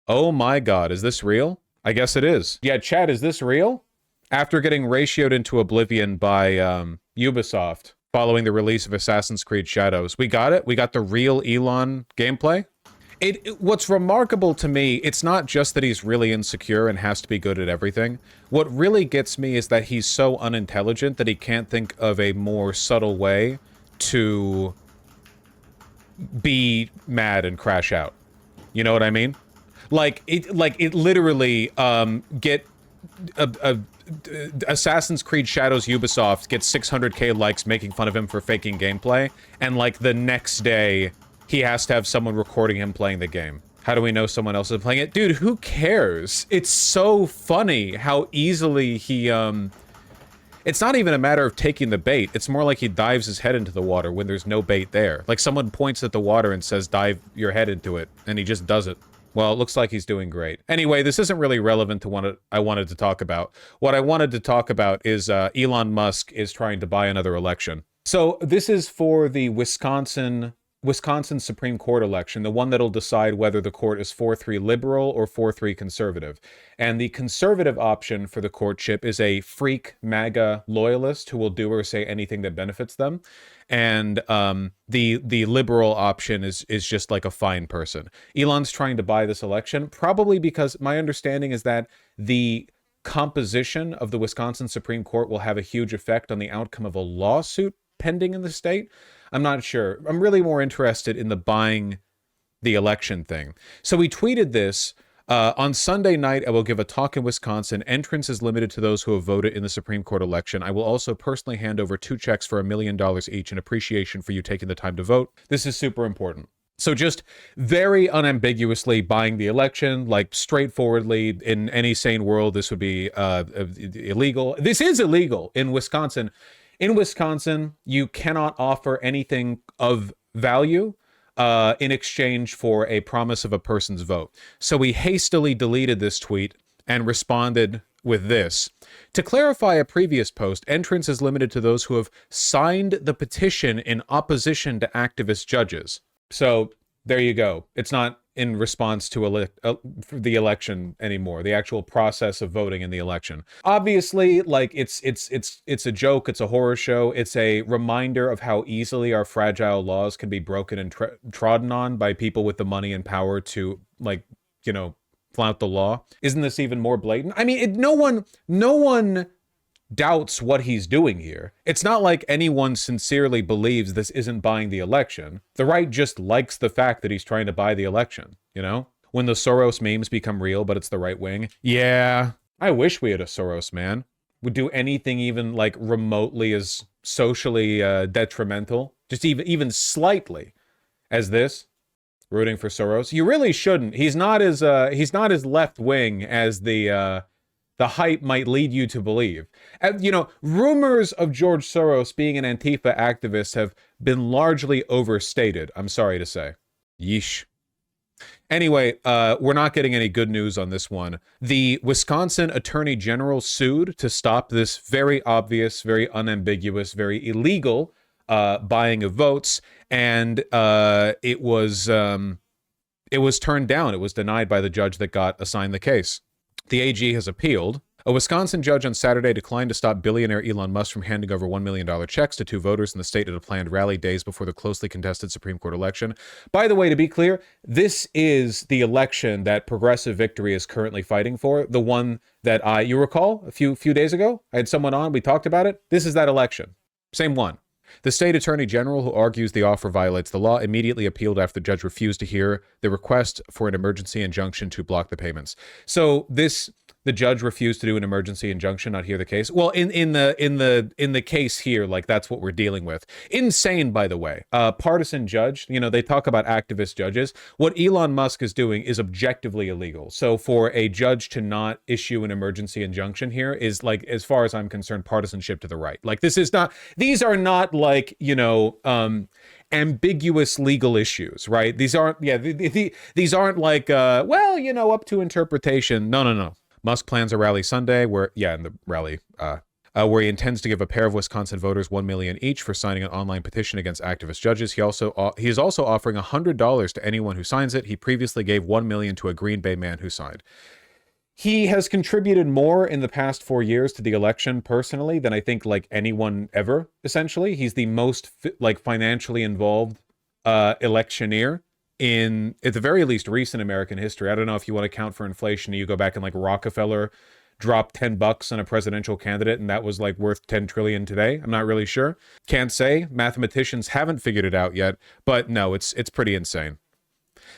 Oh my God, is this real? I guess it is. Yeah, chat, is this real? After getting ratioed into oblivion by Ubisoft following the release of Assassin's Creed Shadows, we got it. We got the real Elon gameplay. What's remarkable to me, it's not just that he's really insecure and has to be good at everything. What really gets me is that he's so unintelligent that he can't think of a more subtle way to be mad and crash out. You know what I mean? Like it literally get a Assassin's Creed Shadows Ubisoft gets 600k likes making fun of him for faking gameplay, and like the next day he has to have someone recording him playing the game. How do we know someone else is playing it? Dude, who cares? It's so funny how easily he it's not even a matter of taking the bait. It's more like he dives his head into the water when there's no bait there. Like someone points at the water and says, dive your head into it, and he just does it. Well, it looks like he's doing great. Anyway, this isn't really relevant to what I wanted to talk about. What I wanted to talk about is Elon Musk is trying to buy another election. So this is for the Wisconsin Supreme Court election, the one that'll decide whether the court is 4-3 liberal or 4-3 conservative. And the conservative option for the courtship is a freak MAGA loyalist who will do or say anything that benefits them. And the liberal option is just like a fine person. Elon's trying to buy this election, probably because my understanding is that the composition of the Wisconsin Supreme Court will have a huge effect on the outcome of a lawsuit pending in the state. I'm not sure. I'm really more interested in the buying the election thing. So he tweeted this. On Sunday night, I will give a talk in Wisconsin. Entrance is limited to those who have voted in the Supreme Court election. I will also personally hand over 2 checks for $1 million each in appreciation for you taking the time to vote. This is super important. So just very unambiguously buying the election, like straightforwardly, in any sane world, this would be illegal. This is illegal in Wisconsin. In Wisconsin, you cannot offer anything of value in exchange for a promise of a person's vote. So he hastily deleted this tweet and responded with this. To clarify a previous post, entrance is limited to those who have signed the petition in opposition to activist judges. So there you go. It's not in response to the election anymore, the actual process of voting in the election. Obviously, like it's a joke, it's a horror show, it's a reminder of how easily our fragile laws can be broken and trodden on by people with the money and power to, like, you know, flout the law. Isn't this even more blatant? I mean, no one doubts what he's doing here. It's not like anyone sincerely believes this isn't buying the election. The right just likes the fact that he's trying to buy the election, you know? When the Soros memes become real, but it's the right wing. Yeah, I wish we had a Soros man. Would do anything even like remotely as socially detrimental, just even slightly, as this. Rooting for Soros. You really shouldn't. He's not as left wing as the hype might lead you to believe. You know, rumors of George Soros being an Antifa activist have been largely overstated, I'm sorry to say. Yeesh. Anyway, we're not getting any good news on this one. The Wisconsin Attorney General sued to stop this very obvious, very unambiguous, very illegal buying of votes, and it was turned down. It was denied by the judge that got assigned the case. The AG has appealed. A Wisconsin judge on Saturday declined to stop billionaire Elon Musk from handing over $1 million checks to 2 voters in the state at a planned rally days before the closely contested Supreme Court election. By the way, to be clear, this is the election that Progressive Victory is currently fighting for. The one that you recall a few days ago, I had someone on, we talked about it. This is that election. Same one. The state attorney general, who argues the offer violates the law, immediately appealed after the judge refused to hear the request for an emergency injunction to block the payments. So the judge refused to do an emergency injunction, not hear the case. Well, in the case here, like, that's what we're dealing with. Insane, by the way. Partisan judge. You know, they talk about activist judges. What Elon Musk is doing is objectively illegal. So for a judge to not issue an emergency injunction here is, like, as far as I'm concerned, partisanship to the right. Like, these are not like, you know, ambiguous legal issues, right? These aren't like, well, you know, up to interpretation. No. Musk plans a rally Sunday in the rally. where he intends to give a pair of Wisconsin voters $1 million each for signing an online petition against activist judges. He is also offering $100 to anyone who signs it. He previously gave $1 million to a Green Bay man who signed. He has contributed more in the past 4 years to the election personally than I think like anyone ever. Essentially, he's the most financially involved electioneer in, at the very least, recent American history. I don't know if you want to count for inflation. You go back and like Rockefeller dropped $10 on a presidential candidate and that was like worth 10 trillion today. I'm not really sure. Can't say. Mathematicians haven't figured it out yet, but no, it's pretty insane.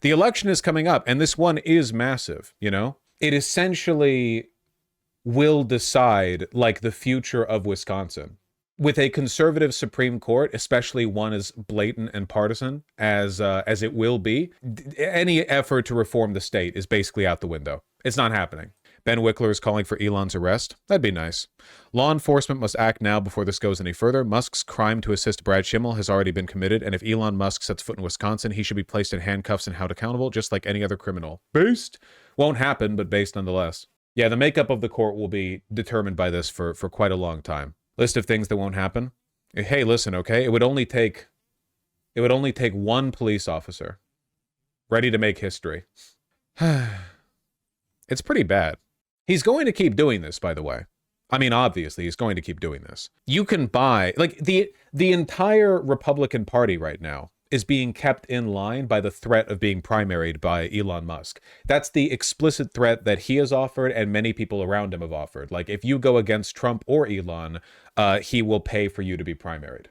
The election is coming up and this one is massive, you know? It essentially will decide like the future of Wisconsin. With a conservative Supreme Court, especially one as blatant and partisan as it will be, any effort to reform the state is basically out the window. It's not happening. Ben Wickler is calling for Elon's arrest. That'd be nice. Law enforcement must act now before this goes any further. Musk's crime to assist Brad Schimmel has already been committed, and if Elon Musk sets foot in Wisconsin, he should be placed in handcuffs and held accountable, just like any other criminal. Based? Won't happen, but based nonetheless. Yeah, the makeup of the court will be determined by this for quite a long time. List of things that won't happen. Hey, listen, okay? It would only take one police officer ready to make history. It's pretty bad. He's going to keep doing this, by the way. I mean, obviously, he's going to keep doing this. You can buy, like, the entire Republican Party right now is being kept in line by the threat of being primaried by Elon Musk. That's the explicit threat that he has offered and many people around him have offered. Like, if you go against Trump or Elon, he will pay for you to be primaried.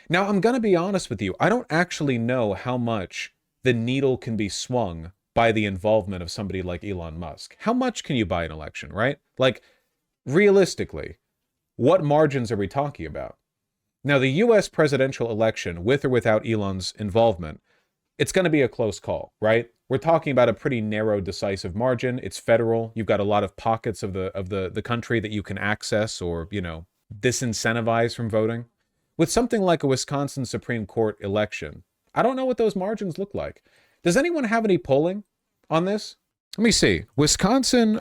Now, I'm going to be honest with you. I don't actually know how much the needle can be swung by the involvement of somebody like Elon Musk. How much can you buy an election, right? Like, realistically, what margins are we talking about? Now, the U.S. presidential election, with or without Elon's involvement, it's going to be a close call, right? We're talking about a pretty narrow, decisive margin. It's federal. You've got a lot of pockets of the country that you can access or, you know, disincentivize from voting. With something like a Wisconsin Supreme Court election, I don't know what those margins look like. Does anyone have any polling on this? Let me see. Wisconsin,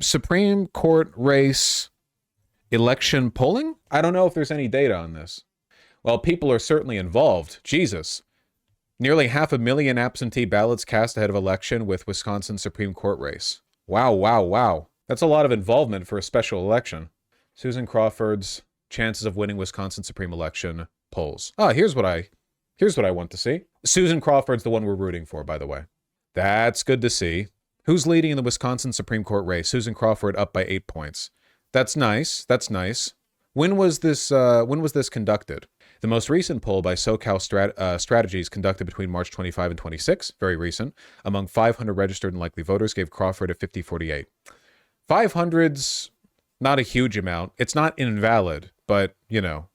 Supreme Court race election polling? I don't know if there's any data on this. Well, people are certainly involved. Jesus. Nearly 500,000 absentee ballots cast ahead of election with Wisconsin Supreme Court race. Wow, wow, wow. That's a lot of involvement for a special election. Susan Crawford's chances of winning Wisconsin Supreme election polls. Here's what I want to see. Susan Crawford's the one we're rooting for, by the way. That's good to see. Who's leading in the Wisconsin Supreme Court race? Susan Crawford up by 8 points. That's nice. That's nice. When was this conducted? The most recent poll by SoCal Strategies conducted between March 25 and 26, very recent, among 500 registered and likely voters gave Crawford a 50-48. 500's not a huge amount. It's not invalid, but, you know.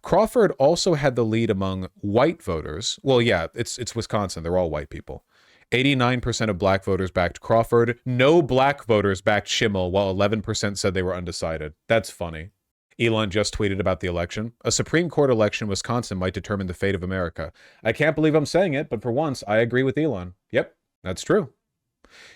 Crawford also had the lead among white voters. Well, yeah, it's Wisconsin. They're all white people. 89% of black voters backed Crawford. No black voters backed Schimmel, while 11% said they were undecided. That's funny. Elon just tweeted about the election. A Supreme Court election in Wisconsin might determine the fate of America. I can't believe I'm saying it, but for once, I agree with Elon. Yep, that's true.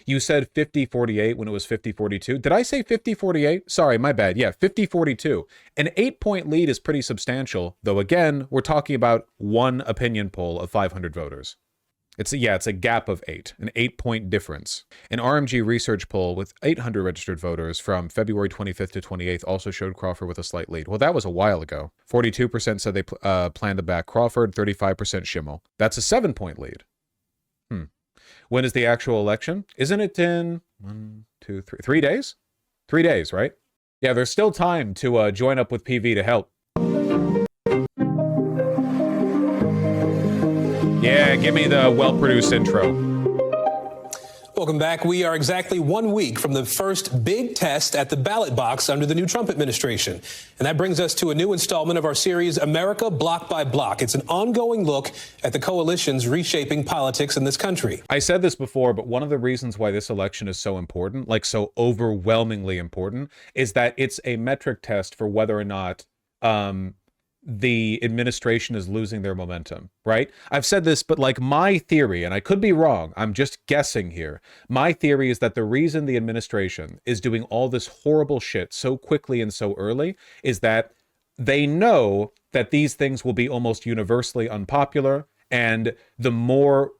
You said 50-48 when it was 50-42. Did I say 50-48? Sorry, my bad. Yeah, 50-42. An 8-point lead is pretty substantial, though again, we're talking about one opinion poll of 500 voters. It's a gap of 8, an 8-point difference. An RMG research poll with 800 registered voters from February 25th to 28th also showed Crawford with a slight lead. Well, that was a while ago. 42% said they planned to back Crawford, 35% Schimmel. That's a 7-point lead. When is the actual election? Isn't it in 3 days? 3 days, right? Yeah, there's still time to join up with PV to help. Yeah, give me the well-produced intro. Welcome back. We are exactly 1 week from the first big test at the ballot box under the new Trump administration. And that brings us to a new installment of our series, America Block by Block. It's an ongoing look at the coalitions reshaping politics in this country. I said this before, but one of the reasons why this election is so important, like so overwhelmingly important, is that it's a metric test for whether or not the administration is losing their momentum, right? I've said this, but like my theory, and I could be wrong, I'm just guessing here. My theory is that the reason the administration is doing all this horrible shit so quickly and so early is that they know that these things will be almost universally unpopular. And the more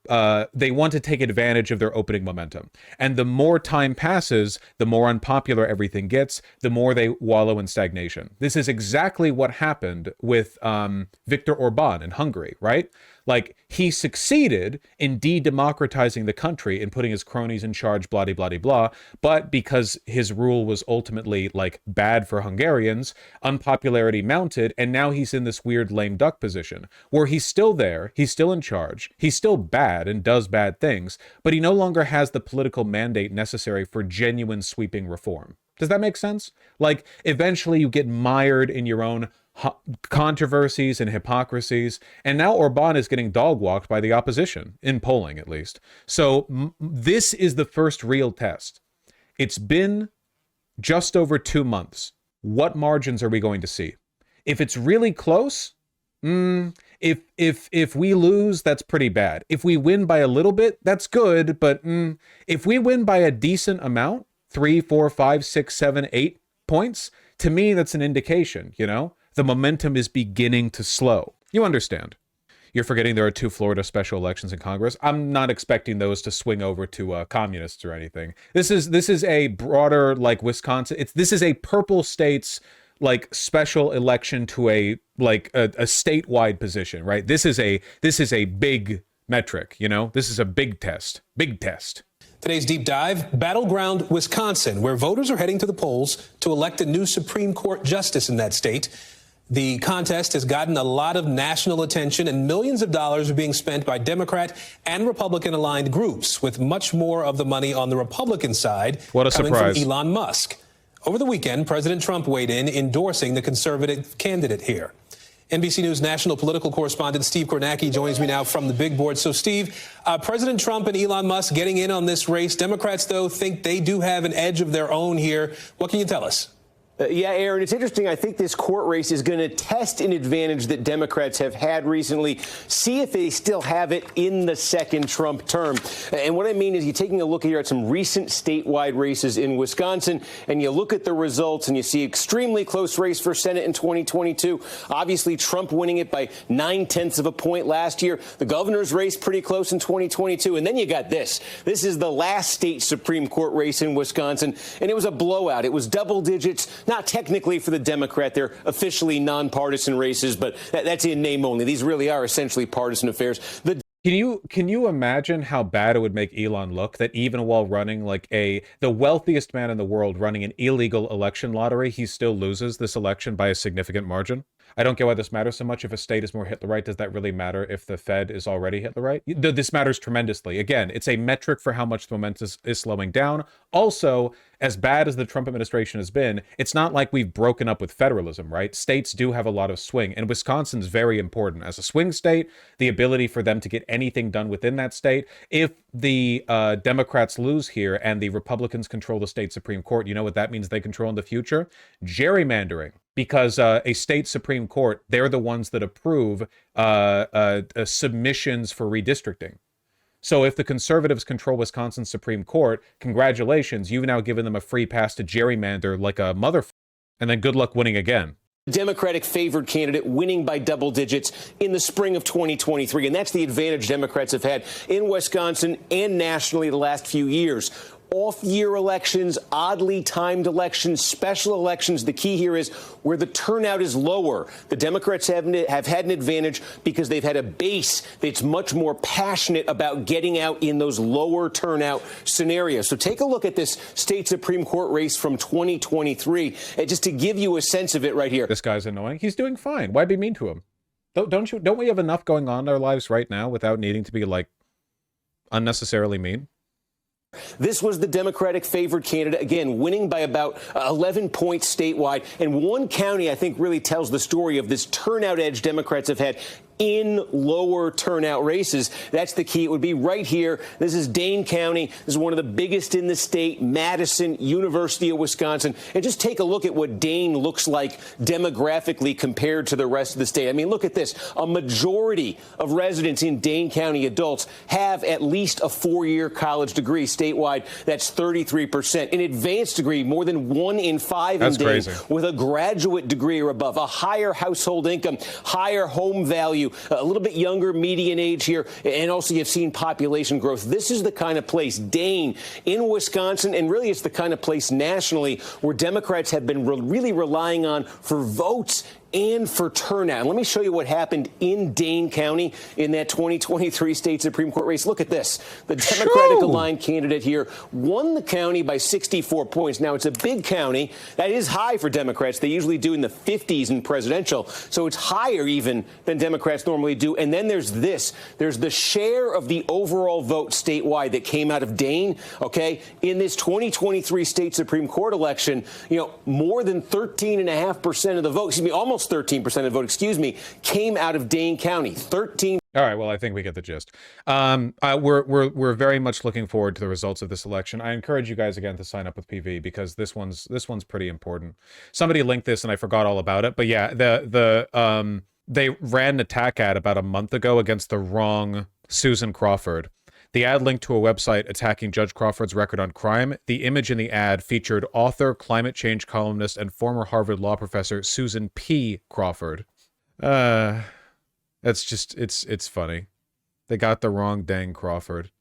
they want to take advantage of their opening momentum. And the more time passes, the more unpopular everything gets, the more they wallow in stagnation. This is exactly what happened with Viktor Orban in Hungary, right? Like, he succeeded in de-democratizing the country and putting his cronies in charge, blah, blah, blah, blah. But because his rule was ultimately, like, bad for Hungarians, unpopularity mounted, and now he's in this weird lame duck position where he's still there, he's still in charge, he's still bad and does bad things, but he no longer has the political mandate necessary for genuine sweeping reform. Does that make sense? Like, eventually you get mired in your own controversies and hypocrisies, and now Orban is getting dog-walked by the opposition, in polling at least. So this is the first real test. It's been just over 2 months. What margins are we going to see? If it's really close, if we lose, that's pretty bad. If we win by a little bit, that's good, but if we win by a decent amount, 3, 4, 5, 6, 7, 8 points, to me, that's an indication, you know? The momentum is beginning to slow. You understand. You're forgetting there are 2 Florida special elections in Congress. I'm not expecting those to swing over to communists or anything. This is a broader, like, Wisconsin. This is a purple states, like, special election to a statewide position, right? This is a big metric, you know? This is a big test. Big test. Today's deep dive, battleground Wisconsin, where voters are heading to the polls to elect a new Supreme Court justice in that state. The contest has gotten a lot of national attention, and millions of dollars are being spent by Democrat and Republican-aligned groups, with much more of the money on the Republican side what a coming surprise. from Elon Musk. Over the weekend, President Trump weighed in, endorsing the conservative candidate here. NBC News national political correspondent Steve Kornacki joins me now from the big board. So, Steve, President Trump and Elon Musk getting in on this race. Democrats, though, think they do have an edge of their own here. What can you tell us? Yeah, Aaron, it's interesting. I think this court race is going to test an advantage that Democrats have had recently, see if they still have it in the second Trump term. And what I mean is you're taking a look here at some recent statewide races in Wisconsin, and you look at the results and you see extremely close race for Senate in 2022. Obviously, Trump winning it by 9/10 of a point last year. The governor's race pretty close in 2022. And then you got this. This is the last state Supreme Court race in Wisconsin, and it was a blowout. It was double digits. Not technically for the Democrat. They're officially nonpartisan races, but that's in name only. These really are essentially partisan affairs. Can you imagine how bad it would make Elon look that even while running like the wealthiest man in the world running an illegal election lottery, he still loses this election by a significant margin? I don't get why this matters so much. If a state is more Hitlerite, does that really matter if the Fed is already Hitlerite? This matters tremendously. Again, it's a metric for how much the momentum is slowing down. Also, as bad as the Trump administration has been, it's not like we've broken up with federalism, right? States do have a lot of swing, and Wisconsin's very important. As a swing state, the ability for them to get anything done within that state. If the Democrats lose here and the Republicans control the state Supreme Court, you know what that means they control in the future? Gerrymandering. Because a state Supreme Court, they're the ones that approve submissions for redistricting. So if the conservatives control Wisconsin's Supreme Court, congratulations, you've now given them a free pass to gerrymander like a motherfucker, and then good luck winning again. Democratic favored candidate winning by double digits in the spring of 2023. And that's the advantage Democrats have had in Wisconsin and nationally the last few years. Off-year elections, oddly timed elections, special elections. The key here is where the turnout is lower. The Democrats have had an advantage because they've had a base that's much more passionate about getting out in those lower turnout scenarios. So take a look at this state Supreme Court race from 2023, and just to give you a sense of it right here. This guy's annoying. He's doing fine. Why be mean to him? Don't we have enough going on in our lives right now without needing to be, like, unnecessarily mean? This was the Democratic favored candidate, again, winning by about 11 points statewide. And one county, I think, really tells the story of this turnout edge Democrats have had in lower turnout races. That's the key. It would be right here. This is Dane County. This is one of the biggest in the state, Madison, University of Wisconsin. And just take a look at what Dane looks like demographically compared to the rest of the state. I mean, look at this. A majority of residents in Dane County, adults, have at least a 4-year college degree. Statewide, that's 33%. An advanced degree, more than 1 in 5 in Dane, crazy. with a graduate degree or above, a higher household income, higher home value, a little bit younger median age here, and also you've seen population growth. This is the kind of place, Dane, in Wisconsin, and really it's the kind of place nationally where Democrats have been really relying on for votes and for turnout. And let me show you what happened in Dane County in that 2023 state Supreme Court race. Look at this. The Democratic-aligned candidate here won the county by 64 points. Now, it's a big county. That is high for Democrats. They usually do in the 50s in presidential, so it's higher even than Democrats normally do. And then there's this. There's the share of the overall vote statewide that came out of Dane, okay? In this 2023 state Supreme Court election, you know, more than 13.5% of the vote, excuse me, almost 13% of the vote, excuse me, came out of Dane County. 13. All right, well, I think we get the gist. We're very much looking forward to the results of this election. I encourage you guys again to sign up with PV because this one's pretty important. Somebody linked this and I forgot all about it, but yeah, they ran an attack ad about a month ago against the wrong Susan Crawford. The ad linked to a website attacking Judge Crawford's record on crime. The image in the ad featured author, climate change columnist, and former Harvard law professor Susan P. Crawford. That's just, it's funny. They got the wrong dang Crawford.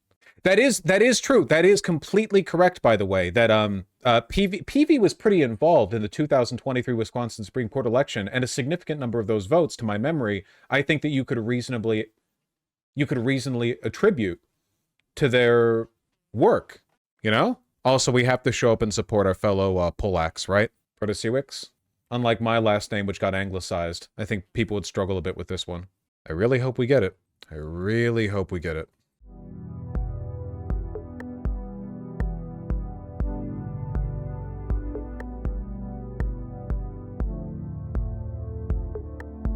That is true. That is completely correct, by the way, that PV was pretty involved in the 2023 Wisconsin Supreme Court election, and a significant number of those votes, to my memory, I think that you could reasonably attribute to their work, you know? Also, we have to show up and support our fellow Polacks, right? Protasiewicz? Unlike my last name, which got anglicized, I think people would struggle a bit with this one. I really hope we get it. I really hope we get it.